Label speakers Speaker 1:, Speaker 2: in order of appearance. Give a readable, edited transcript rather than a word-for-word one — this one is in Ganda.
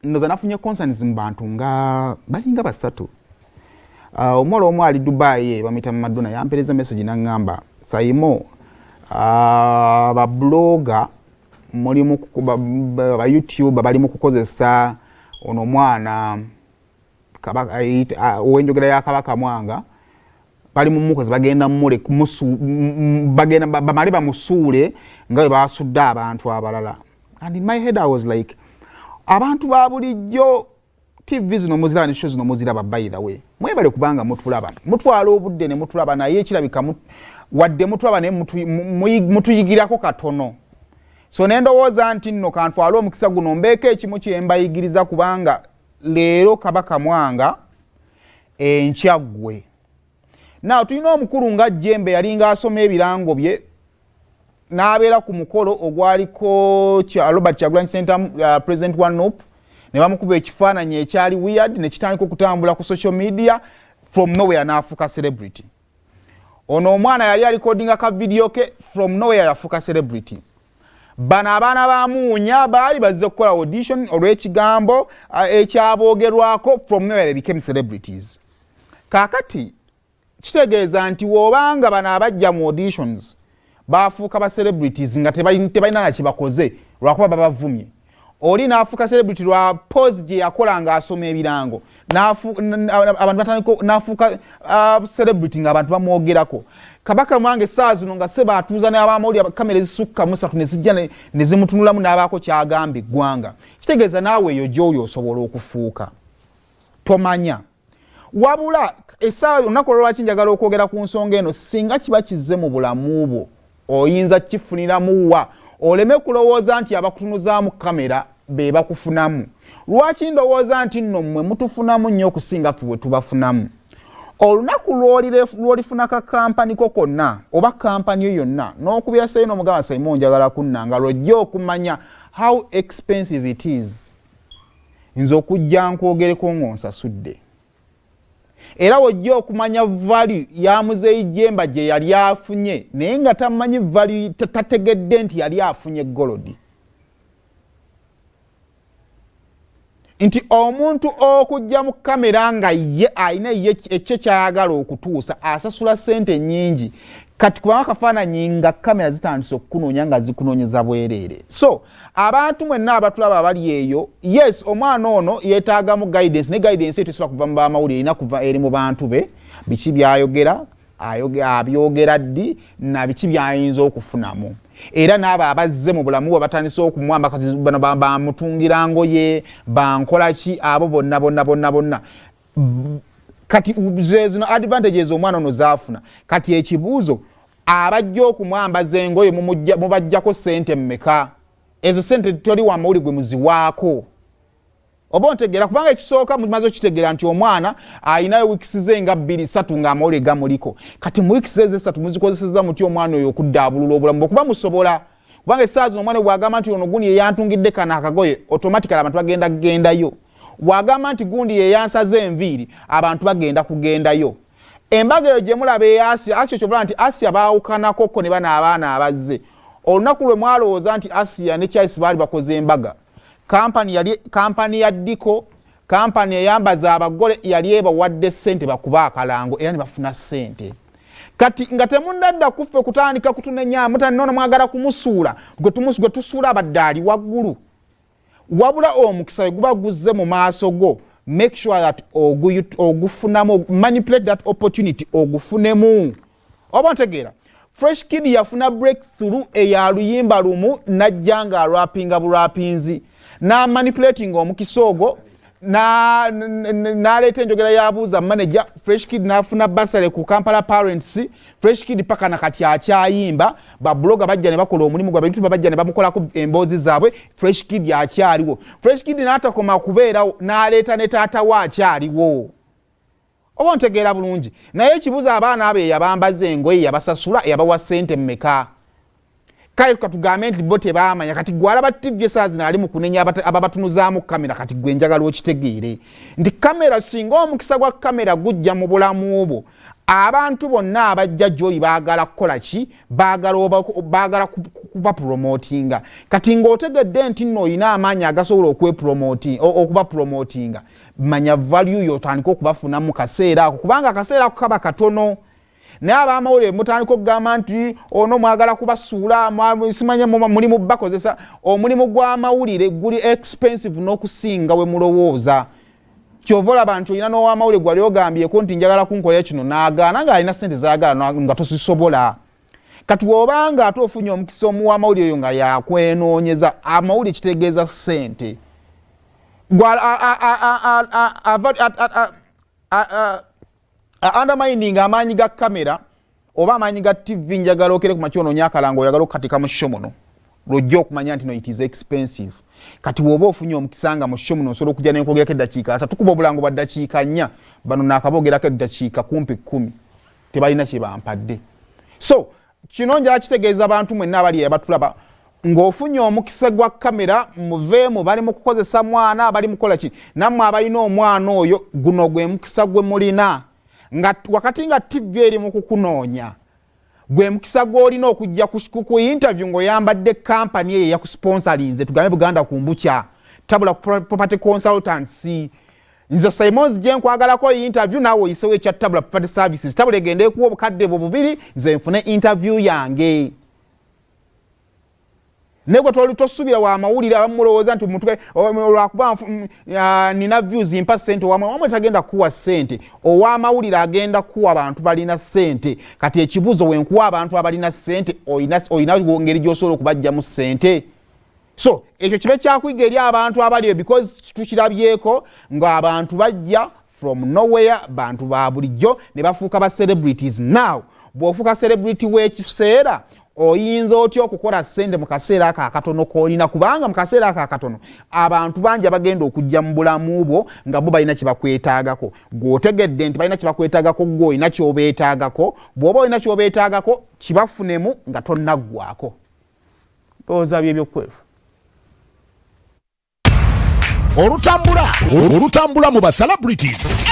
Speaker 1: ndoza nafunye concerns mbantu nga balinga basatu. Omwolo omwe ali Dubai bamita Madonna yampereza message nangamba Saimo ba blogger mulimu ba YouTube bali mu kukozesa ono mwana kabaka owenjogera ya kabaka mwanga bali mu mukozi bagenda mule bagenda bamale bamusule nga basudda abantu abalala. And in my head I was like abantu ba bulijjo TV zino muzira ne shows zino muzira by the way mwebale kubanga mutulaba mutwala obudde ne mutulaba naye kirabika wadde mutulaba ne mutuyigirako katono. So nendowooza nti nno kantwala omukisa guno mbeeko ekimu kyembayigiriza kubanga leero kabaka mwanga enkyagwe. Now tulina omukulu nga Jembe yalinga asoma ebirango bye n'abeera ku mukolo ogwaliko Robert Kyagulanyi Center President One Up ne bamukuba ekifaananyi ekyali weird ne kitandika okutambula ku social media from nowhere n'afuuka celebrity. Ono omwana yali alikodinga ka video ke from nowhere yafuuka celebrity. Bano abaana bamuunya baali bazze kukola audition olw'ekigambo ekyaboogerwako from nowhere they became celebrities. Kaakati kitegeeza nti wobanga bano abajja mu auditions bafuuka ba celebrities nga tebalina na kibakoze lwakuba babavumye. Oli n'afuuka celebrity lwa pose gye yakola nga asoma ebirango abantu batandika n'afuuka celebrity nga abantu bamwogerako. Kabaka mwange saa zino nga seba atuuza n'abamawulire kamera ezisukka musatu ne zijja ne zimutunulamu n'abaako kyagamba eggwanga. Kitegeeza naawe eyo gy'oli osobola okufuuka. Tomanya. Wabula essaawa olunaku lwaki njagala okwogera ku nsonga eno singa kiba kizze mu bulamu bwo oyinza kifuniramu wa oleme kulowooza nti abakutunuzaamu kamera be bakufunamu. Lwaki ndowooza nti nno mmwe mutufunamu nnyo okusinga ffe bwe tubafunamu. Olunaku lwolifuna ka kampani ko konna oba kampani yo yonna n'okubira Saino omugaba Simon njagala kunnanga lwojja okumanya how expensive it is. Nze okujja nkwogereko ng'onsasudde. Era wojja okumanya value ya Muzeeyi Jemba gye yali afunye naye nga tamanyi value tategedde nti yali afunye golodi. Nti omuntu okujja mu kamera nga ye ayina ekye kyayagala okutuusa asasula sente nnyingi kati kubanga kafaananyi nga kamera zitandise okukunoonya nga zikunoonyeza bwereere. So abantu mwenna abatulaba abali eyo yes omwana ono yeetaaga mu guidance ne guidance etesobola kuva mu bamawulire erina kuva eri mu bantu be biki byayogera abyogera ddi na biki byayinza okufunamu. Era n'abo abazze mu bulamu bwe batandise okumwamba kati bano bamutungira ngoye bankola ki abo bonna kati zino advantages omwana ono zaafuna. Kati ekibuuzo abajja okumwambaza engoye mubajjako sente mmeka? Ezo sente toli wa mawuli gwe muziwaako. Oba ontegeera kubanga ekisooka mumaze okitegeera nti omwana ayinayo wiikisi ze nga 2-3 nga amawulire gamuliko. Kati mu wiikisi ze 3 muzikozeseza muti omwana oyo okuddaabulula obulamu okuba musobola. Kubanga essaawa zino omwana bw'agamba nti ono gundi ye yantungidde kana akagoye automatically abantu bagenda kugendayo. Bw'agamba nti gundi ye yansaze enviiri abantu bagenda kugendayo. Embaga eyo gye mulaba Asia actually kyobula nti Asia baawukanako ko ne bano abaana abazze. Olunaku lwe mwalowooza nti Asia ne Charles baali bakoze embaga. Kampani ya Diko, kampani eyambaza abagole yali ebawadde ssente bakuba akalango era ne bafuna ssente. Kati nga temunnadda kuffe kutandika kutunenya mutanona mwagala kumusuula gwe tusuula abaddaali waggulu. Wabula omukisa guba guzze mu maaso go make sure that ogufunamu manipulate that opportunity ogufunemu. Oba ntegeera Fresh Kid yafuna breakthrough eya luyimba lumu najjanga alwapinga bulwapinzi na manipulating omukisa ogwo naleeta enjogera yabuuza manager. Fresh Kid nafuna basale ku Kampala Parents. Fresh Kid paka nakati akyayimba babloga bajja ne bakola omulimu gwa YouTube bajja ne bamukolako emboozi zaabwe. Fresh Kid akyaliwo. Fresh Kid n'atakoma kubeerawo n'aleeta ne taata wa akyaliwo. Oba ntegeera bulungi naye ekibuuzo abaana abe yabambaza engoye yabasasula yabawa ssente mmeka? Kale katugambe nti bo tebaamanya kati gwalaba TV esaazi naali mu kunenya ababatunuzaamu kamera kati gwe njagala okitegeere nti kamera singa omukisa gwa kamera gujja mu bulamu obwo abantu bonna abajja gy'oli baagala kukola ki baagala kuba promotinga kati ng'otegedde nti nno olina amaanyi agasobola okuba promotinga manya value y'otandika okubafuna mu kaseera ako kubanga akaseera ako kaba katono naye ab'amawulire mutandika okugamba nti ono mwagala kubasuula simanya mulimu bakozesa omulimu gw'amawulire guli expensive n'okusinga we mulowooza kyovola abantu olina n'ow'amawulire gwali ogambyeko nti njagala kunkolera kino n'agaana ng'alina ssente zaagala nga tozisobola kati bw'obanga ate ofunye omukisa omuw'amawulire oyo nga yakwenoonyeza amawulire kitegeeza ssente undermining amaanyi ga kamera oba amaanyi ga TV njagala okere ku makyono nyakalango oyagala okukatika mu show muno lojja okumanya nti no it is expensive kati bw'oba ofunye omukisa nga mu show muno osobola okujja n'enkogerako eddakiika asa tukuba obulango bwa ddakiika 4 bano naakaboogerako eddakiika 10 tebalina kye bampadde so kino njala kitegeeza abantu mwenna abali abatulaba ng'ofunye omukisa gwa kamera muveemu bali mu kukozesa mwana bali mukola ki nammwe abalina omwana oyo guno gwe mukisa gwe mulina nga wakati nga TV eri mu kukunoonya gwe mukisa gw'olina okujja ku interview ng'oyambadde kampani eyo eyakusponsorinze tugambe Buganda Kumbukya Tabula Property Consultancy nze Simons je nkwagalako interview naawe oyisewo ekya Tabula Property Services Tabula egende ekuwa obukadde bubiri nze nfune interview yange nego tosubira wa mawulire abamulowooza nti mutwe olwakuba nina views impa sente wamwe tagenda kuwa sente owa mawulire agenda kuwa abantu balina sente kati ekibuzo wenkuwa abantu abalina sente oyina ngeri gy'osobola okubajja mu sente so ekyo kibe kyakuyiga eri abantu abaliyo because tukirabyeko ng'abantu bajja from nowhere bantu ba bulijjo ne bafuuka ba celebrities now bw'ofuuka celebrity w'ekiseera oyinza otya okukola ssente mu kaseera ako akatono k'olina kubanga mu kaseera ako akatono abantu bangi bagenda okujja mu bulamu bwo nga bo balina kye bakwetaagako gw'otegedde nti balina kye bakwetaagako gwe olina ky'obeetaagako bw'oba olina ky'obeetaagako kibafunemu nga tonnaggwako ndowooza by'ebyokwefu
Speaker 2: olutambula mu ba celebrities